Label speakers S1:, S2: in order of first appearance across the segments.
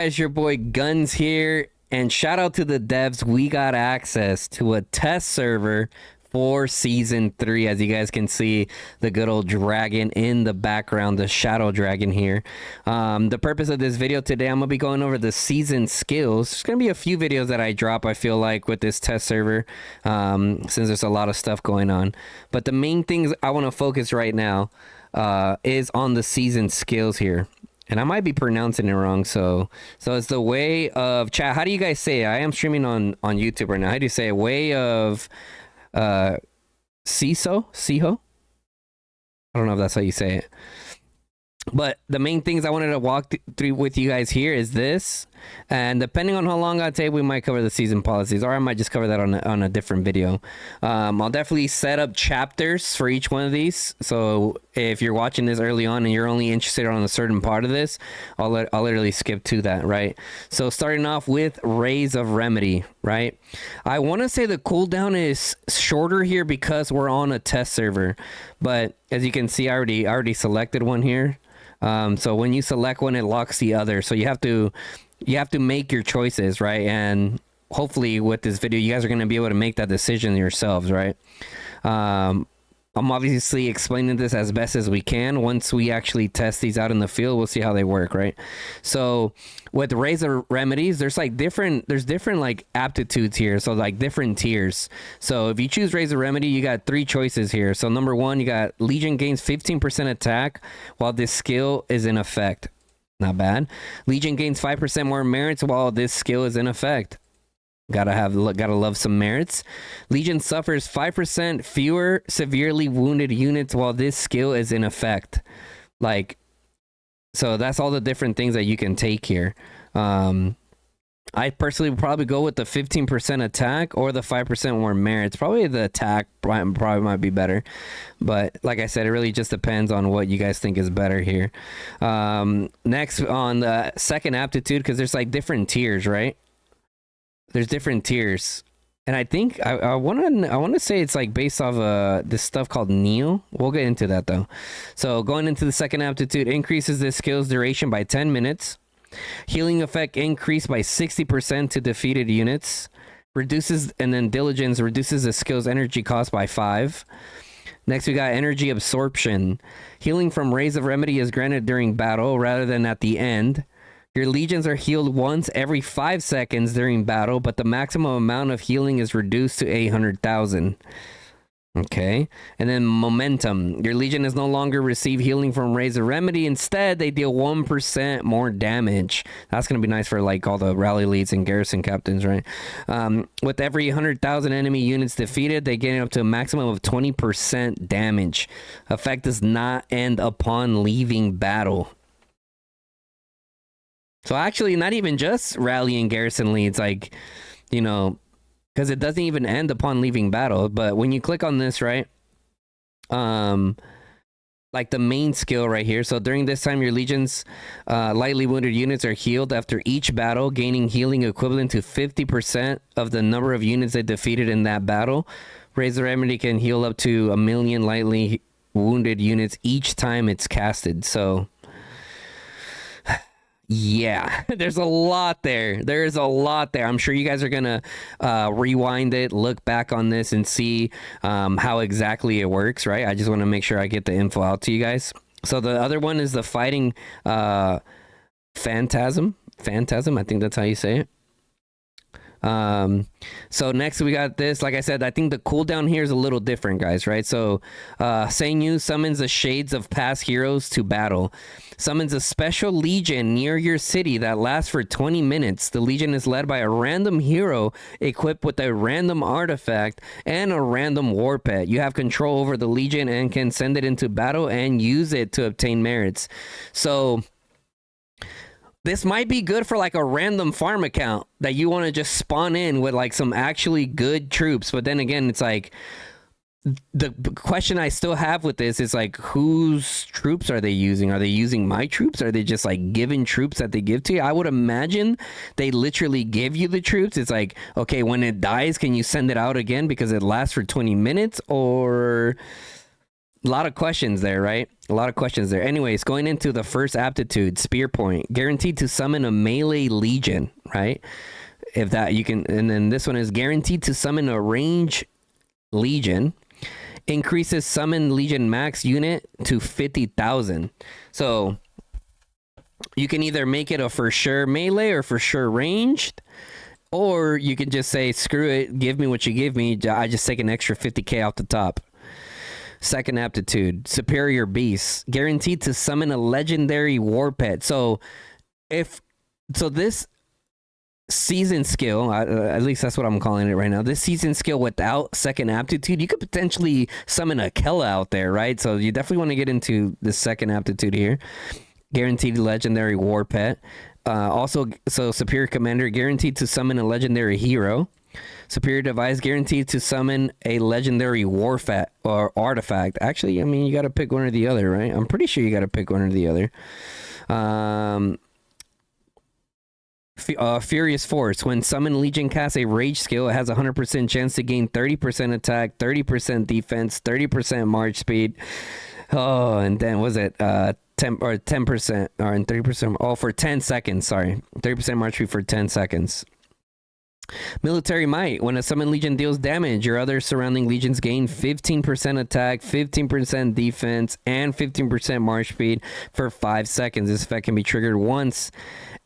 S1: As your boy Guns here, and shout out to the devs. We got access to a test server for season 3. As you guys can see, the good old dragon in the background, the shadow dragon here. The purpose of this video today, I'm gonna be going over the season skills. There's gonna be a few videos that I drop, I feel like, with this test server, since there's a lot of stuff going on. But the main things I want to focus right now is on the season skills here. And I might be pronouncing it wrong, so it's the way of chat. How do you guys say it? I am streaming on YouTube right now. How do you say it? Way of Siho? I don't know if that's how you say it. But the main things I wanted to walk through with you guys here is this. And depending on how long I take, we might cover the season policies, or I might just cover that on a different video. I'll definitely set up chapters for each one of these. So if you're watching this early on and you're only interested on a certain part of this, I'll literally skip to that, right? So starting off with Rays of Remedy, right? I want to say the cooldown is shorter here because we're on a test server. But as you can see, I already selected one here. So when you select one, it locks the other. So you have to make your choices, right? And hopefully with this video, you guys are going to be able to make that decision yourselves, right? I'm obviously explaining this as best as we can. Once we actually test these out in the field, we'll see how they work, right? So with Rays of Remedies, there's different like aptitudes here. So like different tiers. So if you choose Rays of Remedy, you got 3 choices here. So number 1, you got Legion gains 15% attack while this skill is in effect. Not bad. Legion gains 5% more merits while this skill is in effect. Gotta love some merits. Legion suffers 5% fewer severely wounded units while this skill is in effect. So that's all the different things that you can take here. I personally would probably go with the 15% attack or the 5% more merits. Probably the attack probably might be better. But like I said, it really just depends on what you guys think is better here. Next, on the second aptitude, because there's different tiers, right? There's different tiers. And I think I want to say it's based off this stuff called Neo. We'll get into that though. So going into the second aptitude, increases this skill's duration by 10 minutes. Healing effect increased by 60% to defeated units. Reduces, and then Diligence reduces the skill's energy cost by 5. Next, we got Energy Absorption. Healing from Rays of Remedy is granted during battle rather than at the end. Your legions are healed once every 5 seconds during battle, but the maximum amount of healing is reduced to 800,000. Okay. And then Momentum. Your legion is no longer receive healing from Rays of Remedy. Instead, they deal 1% more damage. That's going to be nice for all the rally leads and garrison captains, right? With every 100,000 enemy units defeated, they gain up to a maximum of 20% damage. Effect does not end upon leaving battle. So actually, not even just rally and garrison leads, because it doesn't even end upon leaving battle. But when you click on this, right, the main skill right here. So during this time, your legions, lightly wounded units are healed after each battle, gaining healing equivalent to 50% of the number of units they defeated in that battle. Rays of Remedy can heal up to 1 million lightly wounded units each time it's casted. So yeah, there's a lot there. There's a lot there. I'm sure you guys are going to rewind it, look back on this, and see how exactly it works, right? I just want to make sure I get the info out to you guys. So the other one is the Fighting Phantasm. Phantasm, I think that's how you say it. So next we got this. Like I said, I think the cooldown here is a little different, guys, right? So Seiyuu summons the shades of past heroes to battle. Summons a special legion near your city that lasts for 20 minutes. The legion is led by a random hero equipped with a random artifact and a random war pet. You have control over the legion and can send it into battle and use it to obtain merits. So this might be good for a random farm account that you want to just spawn in with some actually good troops. But then again, it's the question I still have with this is whose troops are they using? Are they using my troops? Are they just giving troops that they give to you? I would imagine they literally give you the troops. It's okay, when it dies, can you send it out again because it lasts for 20 minutes? Or A lot of questions there, right? A lot of questions there. Anyways, going into the first aptitude, Spear Point, guaranteed to summon a melee legion, right? If that you can, and then this one is guaranteed to summon a range legion, increases summon legion max unit to 50,000. So you can either make it a for sure melee or for sure ranged, or you can just say, screw it, give me what you give me. I just take an extra 50k off the top. Second aptitude, Superior Beast, guaranteed to summon a legendary war pet. So this season skill, at least that's what I'm calling it right now, this season skill without second aptitude, you could potentially summon a Kella out there, right? So you definitely want to get into the second aptitude here. Guaranteed legendary war pet. Also, so Superior Commander, guaranteed to summon a legendary hero. Superior Device, guaranteed to summon a legendary warfat or artifact. Actually, I mean, you got to pick one or the other, right? I'm pretty sure you got to pick one or the other. Furious Force. When Summon Legion casts a rage skill, it has a 100% chance to gain 30% attack, 30% defense, 30% march speed. Oh, and then was it 10% or 30%? Oh, for 10 seconds. Sorry, 30% march speed for 10 seconds. Military Might. When a Summon Legion deals damage, your other surrounding legions gain 15% attack, 15% defense, and 15% march speed for 5 seconds. This effect can be triggered once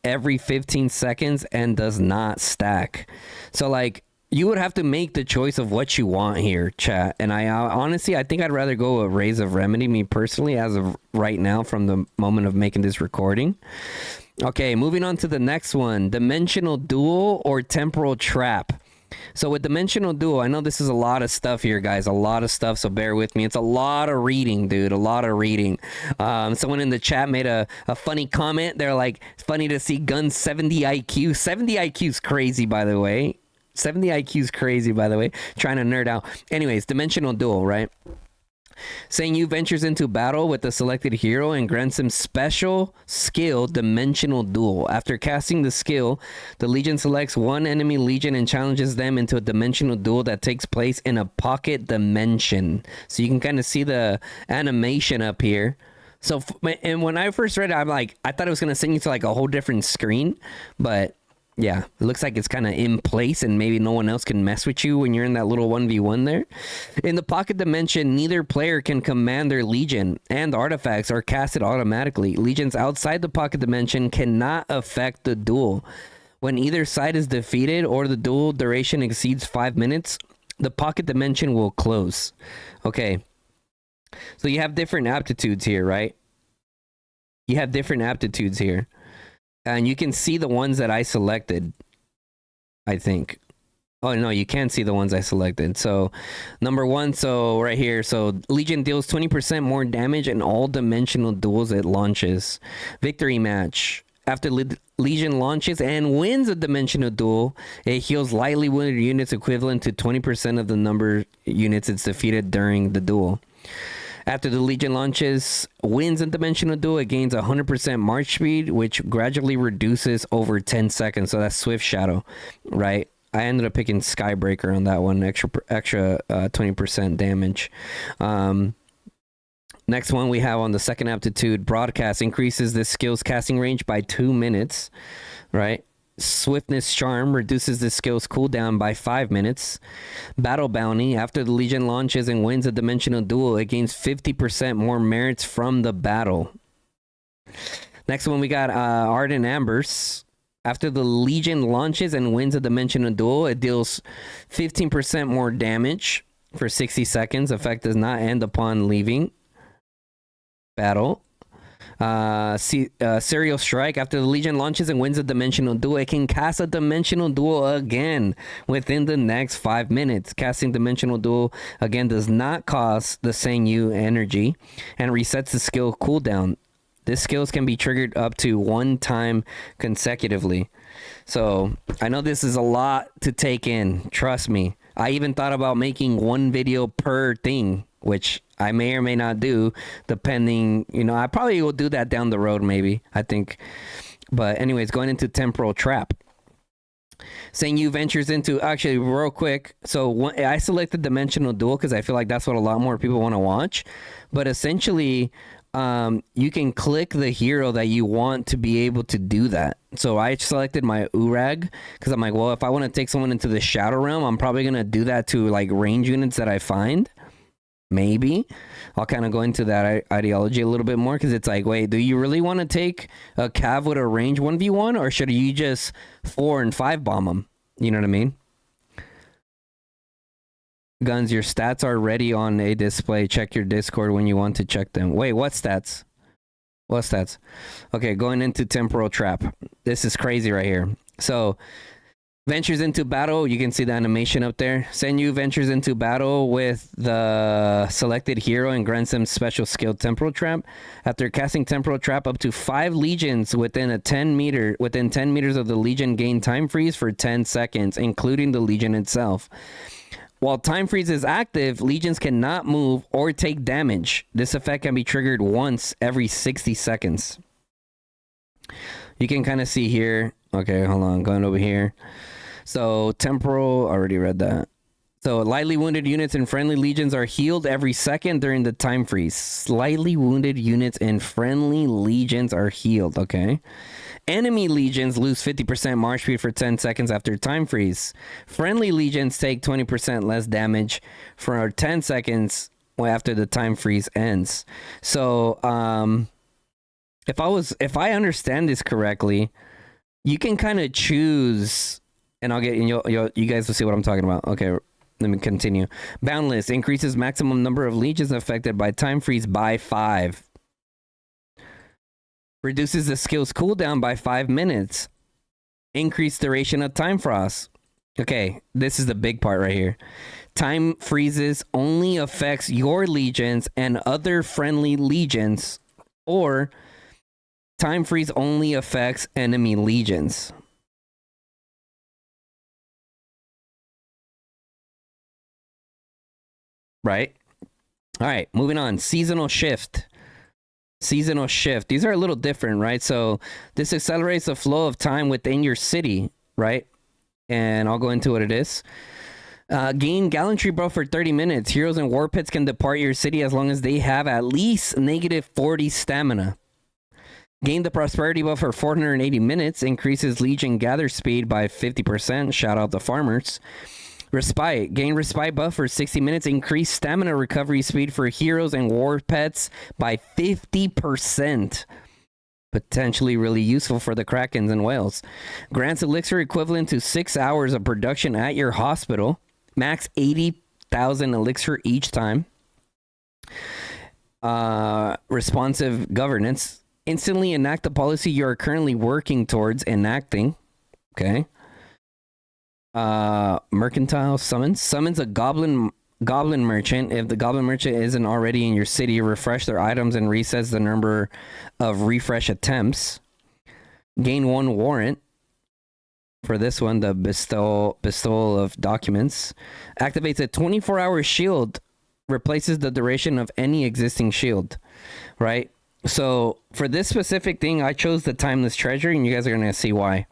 S1: every 15 seconds and does not stack. So, like, you would have to make the choice of what you want here, chat. And I honestly, I think I'd rather go with Rays of Remedy, me personally, as of right now, from the moment of making this recording. Okay, moving on to the next one. Dimensional Duel or Temporal Trap. So with Dimensional Duel, I know this is a lot of stuff here, guys. A lot of stuff, so bear with me. It's a lot of reading, dude. A lot of reading. Someone in the chat made a funny comment. They're like, it's funny to see Gun's 70 IQ. 70 IQ is crazy, by the way. 70 IQ is crazy, by the way. Trying to nerd out. Anyways, Dimensional Duel, right? Saying you ventures into battle with the selected hero and grants him special skill Dimensional Duel. After casting the skill, the Legion selects one enemy Legion and challenges them into a Dimensional Duel that takes place in a pocket dimension. So you can kind of see the animation up here. So, and when I first read it, I'm like, I thought it was going to send you to like a whole different screen, but yeah, it looks like it's kind of in place and maybe no one else can mess with you when you're in that little 1v1 there. In the pocket dimension, neither player can command their Legion, and artifacts are casted automatically. Legions outside the pocket dimension cannot affect the duel. When either side is defeated or the duel duration exceeds 5 minutes, the pocket dimension will close. Okay, so you have different aptitudes here, right? You have different aptitudes here. And you can see the ones that I selected, I think. Oh, no, you can't see the ones I selected. So, number one, so right here. So, Legion deals 20% more damage in all dimensional duels it launches. Victory match. After Legion launches and wins a dimensional duel, it heals lightly wounded units equivalent to 20% of the number of units it's defeated during the duel. After the Legion launches, wins a Dimensional Duel, it gains 100% March Speed, which gradually reduces over 10 seconds. So that's Swift Shadow, right? I ended up picking Skybreaker on that one, extra 20% damage. Next one we have on the second aptitude, Broadcast, increases this skill's casting range by 2 minutes, right? Swiftness Charm reduces the skill's cooldown by 5 minutes. Battle Bounty, after the Legion launches and wins a Dimensional Duel, it gains 50% more merits from the battle. Next one we got Ardent Ambers. After the Legion launches and wins a Dimensional Duel, it deals 15% more damage for 60 seconds. Effect does not end upon leaving battle. Serial Strike. After the Legion launches and wins a Dimensional Duel, it can cast a Dimensional Duel again within the next 5 minutes. Casting Dimensional Duel again does not cost the Sangyu energy and resets the skill cooldown. This skills can be triggered up to 1 time consecutively. So I know this is a lot to take in. Trust me. I even thought about making 1 video per thing, which I may or may not do, depending, I probably will do that down the road, maybe, I think. But anyways, going into Temporal Trap. Senyu ventures into, actually, real quick. So I selected Dimensional Duel because I feel like that's what a lot more people want to watch. But essentially, you can click the hero that you want to be able to do that. So I selected my Urag because I'm like, well, if I want to take someone into the Shadow Realm, I'm probably going to do that to like range units that I find. Maybe I'll kind of go into that ideology a little bit more because it's like, wait, do you really want to take a Cav with a range 1v1 or should you just 4 and 5 bomb them? You know what I mean? Guns, your stats are ready on a display. Check your Discord when you want to check them. Wait, what stats? What stats? Okay, going into Temporal Trap. This is crazy right here. So, ventures into battle. You can see the animation up there. Senyu ventures into battle with the selected hero and grants them special skill Temporal Trap. After casting Temporal Trap, up to 5 legions within 10 meters of the legion gain time freeze for 10 seconds, including the legion itself. While time freeze is active, legions cannot move or take damage. This effect can be triggered once every 60 seconds. You can kind of see here. Okay, hold on. Going over here. So, temporal, already read that. So, lightly wounded units and friendly legions are healed every second during the time freeze. Slightly wounded units and friendly legions are healed, okay? Enemy legions lose 50% march speed for 10 seconds after time freeze. Friendly legions take 20% less damage for 10 seconds after the time freeze ends. So, if I understand this correctly, you can kind of choose, and I'll get you guys will see what I'm talking about. Okay, let me continue. Boundless increases maximum number of legions affected by time freeze by 5. Reduces the skill's cooldown by 5 minutes. Increased duration of time frost. Okay, this is the big part right here. Time freezes only affects your legions and other friendly legions, or time freeze only affects enemy legions. Right? All right, moving on. Seasonal shift. Seasonal shift. These are a little different, right? So this accelerates the flow of time within your city, right? And I'll go into what it is. Gain gallantry buff for 30 minutes. Heroes and war pits can depart your city as long as they have at least negative 40 stamina. Gain the prosperity buff for 480 minutes. Increases legion gather speed by 50%. Shout out the farmers. Respite. Gain respite buff for 60 minutes. Increase stamina recovery speed for heroes and war pets by 50%. Potentially really useful for the Krakens and whales. Grants elixir equivalent to 6 hours of production at your hospital. Max 80,000 elixir each time. Responsive governance. Instantly enact the policy you are currently working towards enacting. Okay. Mercantile summons a goblin merchant. If the goblin merchant isn't already in your city, refresh their items and resets the number of refresh attempts. Gain 1 warrant. For this one, the bestowal of documents. Activates a 24-hour shield. Replaces the duration of any existing shield. Right? So for this specific thing, I chose the Timeless Treasury, and you guys are going to see why.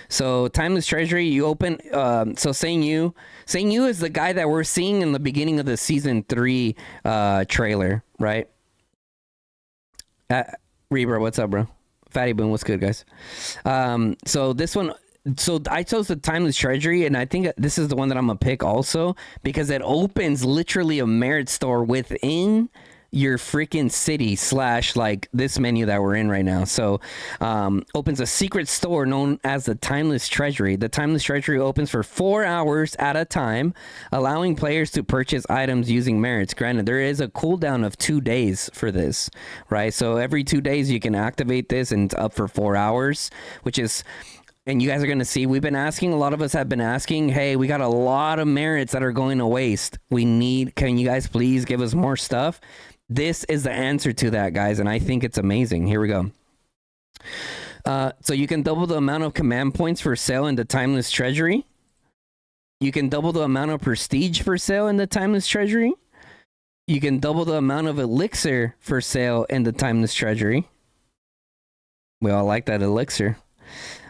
S1: So Timeless Treasury, you open, so Senyu is the guy that we're seeing in the beginning of the season 3 trailer, right? Rebro, what's up, bro? Fatty Boom, what's good, guys? So this one, so I chose the Timeless Treasury, and I think this is the one that I'm gonna pick also because it opens literally a merit store within your freaking city / like this menu that we're in right now. So opens a secret store known as the Timeless Treasury. The Timeless Treasury opens for 4 hours at a time, allowing players to purchase items using merits. Granted, there is a cooldown of 2 days for this, right? So every 2 days you can activate this, and it's up for 4 hours, which is, and you guys are going to see, we've been asking, a lot of us have been asking, hey, we got a lot of merits that are going to waste. Can you guys please give us more stuff? This is the answer to that, guys, and I think it's amazing. Here we go. So you can double the amount of command points for sale in the Timeless Treasury. You can double the amount of prestige for sale in the Timeless Treasury. You can double the amount of elixir for sale in the Timeless Treasury. We all like that elixir.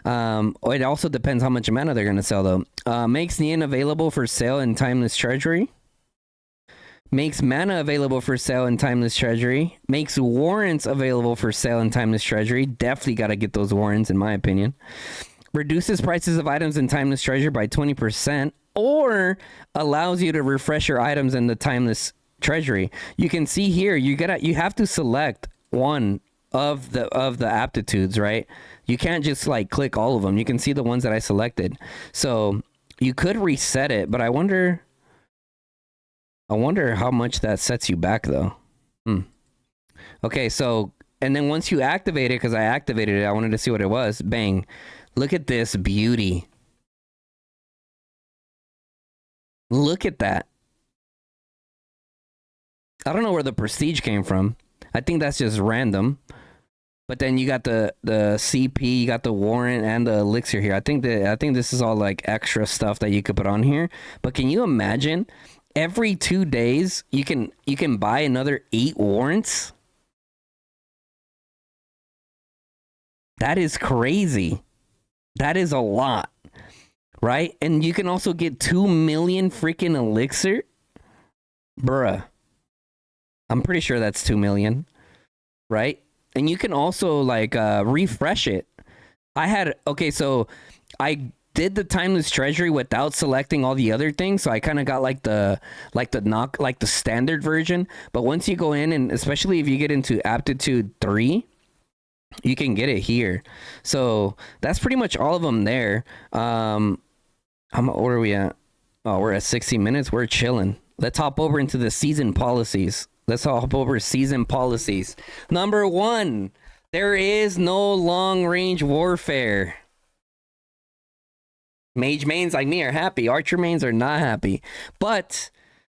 S1: It also depends how much mana they're going to sell, though. Makes Nien available for sale in Timeless Treasury. Makes mana available for sale in Timeless Treasury. Makes warrants available for sale in Timeless Treasury. Definitely got to get those warrants, in my opinion. Reduces prices of items in Timeless Treasury by 20%, or allows you to refresh your items in the Timeless Treasury. You can see here, you have to select one of the aptitudes, right? You can't just like click all of them. You can see the ones that I selected. So you could reset it, but I wonder how much that sets you back, though. Okay, so, and then once you activate it, because I activated it, I wanted to see what it was. Bang. Look at this beauty. Look at that. I don't know where the prestige came from. I think that's just random. But then you got the CP, you got the warrant, and the elixir here. I think this is all like extra stuff that you could put on here. But can you imagine? Every 2 days, you can buy another 8 warrants. That is crazy. That is a lot, right? And you can also get 2 million freaking elixir. Bruh. I'm pretty sure that's 2 million, right? And you can also like refresh it. So I did the Timeless Treasury without selecting all the other things, so I kind of got like the standard version. But once you go in, and especially if you get into aptitude 3, you can get it here. So that's pretty much all of them there. Where are we at? Oh, we're at 60 minutes. We're chilling. Let's hop over into the season policies. Number 1, there is no long range warfare. Mage mains like me are happy. Archer mains are not happy. But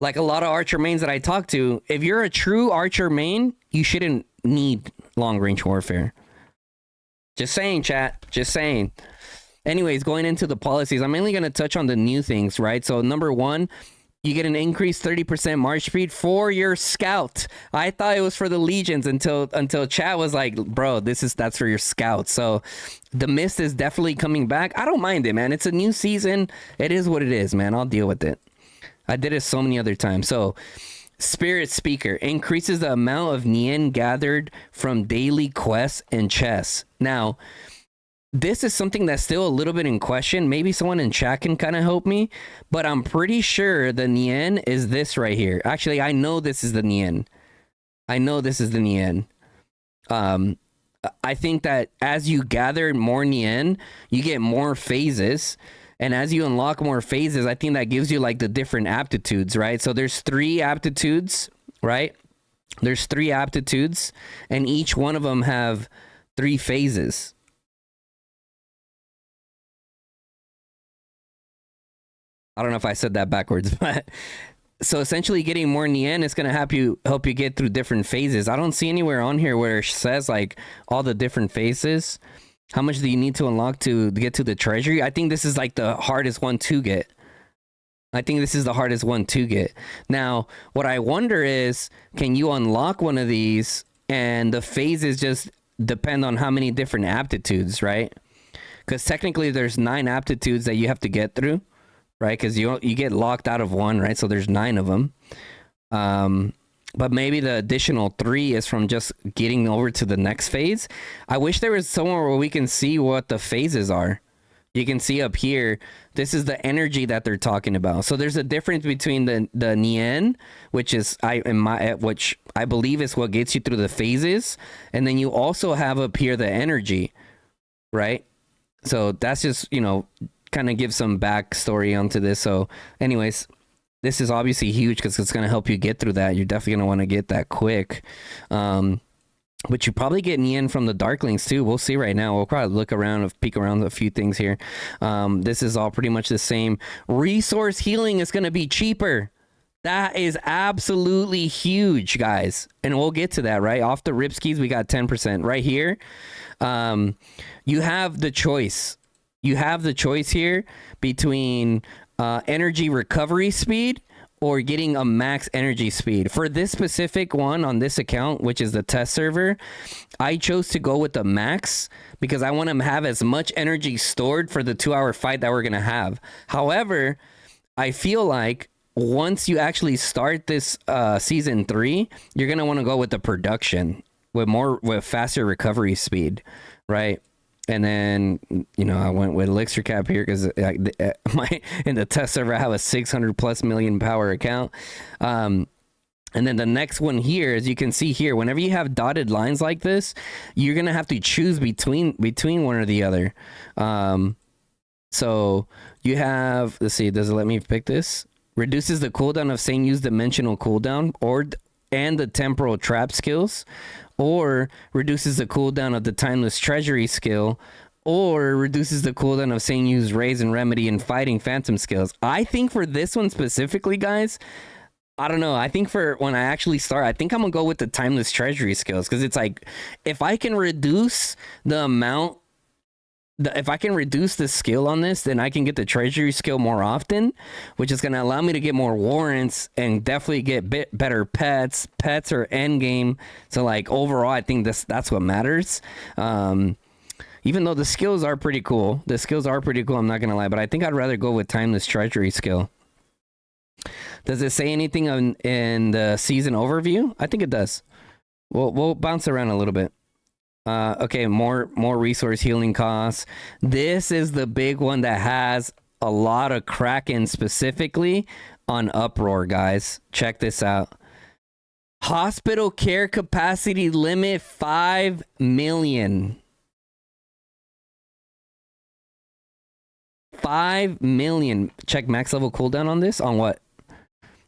S1: like a lot of Archer mains that I talk to, if you're a true Archer main, you shouldn't need long range warfare. Just saying, chat. Just saying. Anyways, going into the policies, I'm mainly going to touch on the new things, right? So number 1, you get an increased 30% march speed for your scout. I thought it was for the legions until chat was like, bro, that's for your scout. So the mist is definitely coming back. I don't mind it, man. It's a new season. It is what it is, man. I'll deal with it. I did it so many other times. So Spirit Speaker increases the amount of Nien gathered from daily quests and chests. Now, this is something that's still a little bit in question. Maybe someone in chat can kind of help me, but I'm pretty sure the Nien is this right here. Actually, I know this is the Nien. I think that as you gather more Nien, you get more phases. And as you unlock more phases, I think that gives you like the different aptitudes, right? So there's 3 aptitudes, right? There's 3 aptitudes, and each one of them have 3 phases. I don't know if I said that backwards, but so essentially getting more Nien is going to help you get through different phases. I don't see anywhere on here where it says like all the different phases. How much do you need to unlock to get to the treasury? I think this is like the hardest one to get. Now, what I wonder is, can you unlock one of these and the phases just depend on how many different aptitudes, right? Because technically there's 9 aptitudes that you have to get through, right? Because you get locked out of one, right? So there's 9 of them. But maybe the additional 3 is from just getting over to the next phase. I wish there was somewhere where we can see what the phases are. You can see up here, this is the energy that they're talking about. So there's a difference between the Nien, which I believe is what gets you through the phases, and then you also have up here the energy, right? So that's just, kind of give some backstory onto this. So anyways, this is obviously huge because it's going to help you get through that. You're definitely going to want to get that quick. But you probably get Nien from the Darklings too. We'll see right now. We'll probably peek around a few things here. This is all pretty much the same. Resource healing is going to be cheaper. That is absolutely huge, guys. And we'll get to that, right? Off the ripskis, we got 10% right here. You have the choice. You have the choice here between energy recovery speed or getting a max energy speed. For this specific one on this account, which is the test server, I chose to go with the max because I want to have as much energy stored for the 2-hour fight that we're going to have. However, I feel like once you actually start this season 3, you're going to want to go with the production with faster recovery speed, right? And then, you know, I went with elixir cap here because in the test server I have a 600+ million power account. And then the next one here, as you can see here, whenever you have dotted lines like this, you're gonna have to choose between one or the other. So you have, let's see, does it let me pick this? Reduces the cooldown of same use dimensional cooldown and the temporal trap skills, or reduces the cooldown of the timeless treasury skill, or reduces the cooldown of same use raise and remedy and fighting phantom skills. I think for this one specifically, guys, I don't know. I think for when I actually start, I think I'm gonna go with the timeless treasury skills because it's like if I can reduce the amount. If I can reduce the skill on this, then I can get the treasury skill more often, which is going to allow me to get more warrants and definitely get better pets. Pets are end game. So like overall, I think that's what matters. Even though the skills are pretty cool. I'm not going to lie, but I think I'd rather go with timeless treasury skill. Does it say anything in the season overview? I think it does. We'll bounce around a little bit. Okay, more resource healing costs. This is the big one that has a lot of Kraken specifically on Uproar, guys. Check this out. Hospital care capacity limit 5 million. 5 million. Check max level cooldown on this. On what?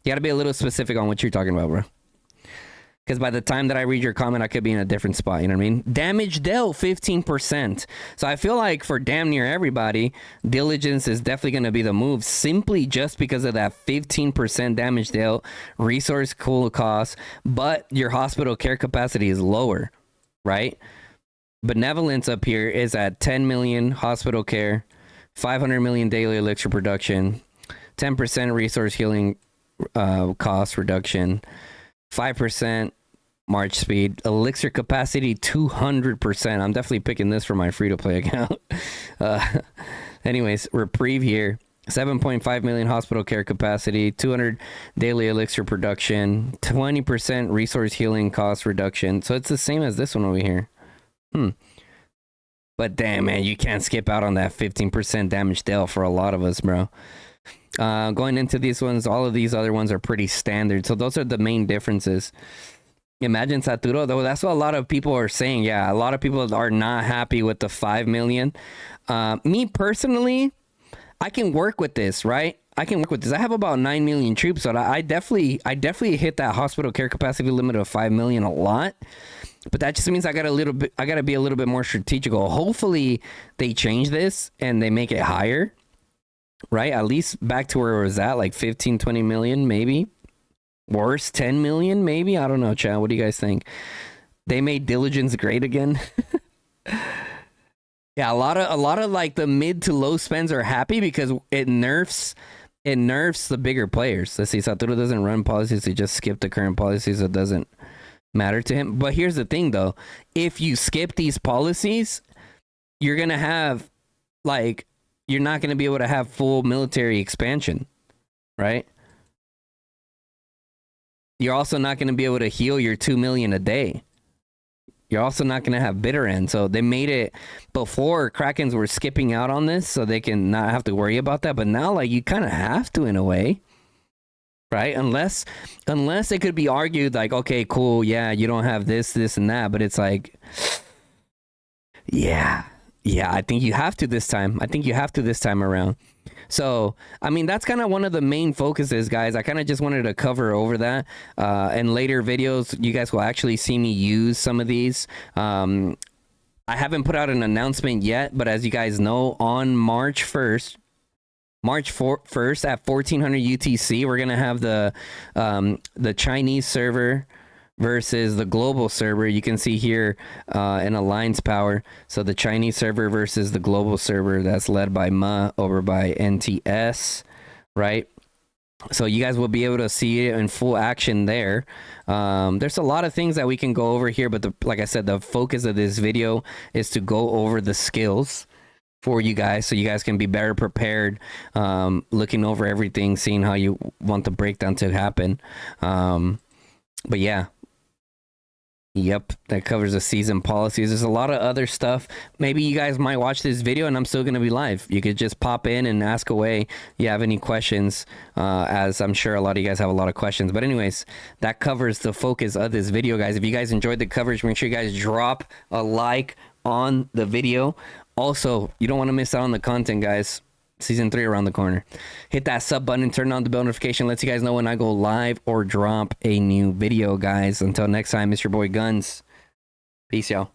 S1: You gotta be a little specific on what you're talking about, bro. Because by the time that I read your comment, I could be in a different spot. You know what I mean? Damage dealt 15%. So I feel like for damn near everybody, diligence is definitely going to be the move simply just because of that 15% damage dealt, resource cool cost, but your hospital care capacity is lower, right? Benevolence up here is at 10 million hospital care, 500 million daily elixir production, 10% resource healing cost reduction, 5% March speed, elixir capacity 200%. I'm definitely picking this for my free-to-play account. Anyways, reprieve here. 7.5 million hospital care capacity, 200 daily elixir production, 20% resource healing cost reduction. So it's the same as this one over here. But damn, man, you can't skip out on that 15% damage dealt for a lot of us, bro. Going into these ones, all of these other ones are pretty standard. So those are the main differences. Imagine Saturo, though, that's what a lot of people are saying. Yeah, a lot of people are not happy with the 5 million. Me personally, I can work with this, right? I can work with this. I have about 9 million troops, so I definitely hit that hospital care capacity limit of 5 million a lot. But that just means I gotta be a little bit more strategical. Hopefully they change this and they make it higher, right? At least back to where it was at, like 15, 20 million, maybe. Worse, 10 million, maybe. I don't know, Chad. What do you guys think? They made diligence great again. Yeah, a lot of like the mid to low spends are happy because it nerfs the bigger players. Let's see, Satoru doesn't run policies, he just skipped the current policies, so it doesn't matter to him. But here's the thing though, if you skip these policies, you're gonna have you're not gonna be able to have full military expansion, right? You're also not going to be able to heal your 2 million a day. You're also not going to have bitter end. So they made it before. Krakens were skipping out on this so they can not have to worry about that. But now, like, you kind of have to in a way, right? Unless it could be argued like, okay, cool, yeah, you don't have this, and that. But it's like, yeah, I think you have to this time. Around. So, I mean, that's kind of one of the main focuses, guys. I kind of just wanted to cover over that. In later videos, you guys will actually see me use some of these. I haven't put out an announcement yet, but as you guys know, on March 1st at 1400 UTC, we're going to have the Chinese server versus the global server. You can see here in Alliance Power. So the Chinese server versus the global server that's led by Ma over by NTS, right? So you guys will be able to see it in full action there. There's a lot of things that we can go over here, but like I said, the focus of this video is to go over the skills for you guys, so you guys can be better prepared, looking over everything, seeing how you want the breakdown to happen. But yeah. Yep, that covers the season policies. There's a lot of other stuff. Maybe you guys might watch this video and I'm still going to be live. You could just pop in and ask away. You have any questions, as I'm sure a lot of you guys have a lot of questions. But anyways, that covers the focus of this video, guys. If you guys enjoyed the coverage, make sure you guys drop a like on the video. Also, you don't want to miss out on the content, guys. Season 3 around the corner. Hit that sub button, turn on the bell notification, lets you guys know when I go live or drop a new video, guys. Until next time, it's your boy Guns. Peace, y'all.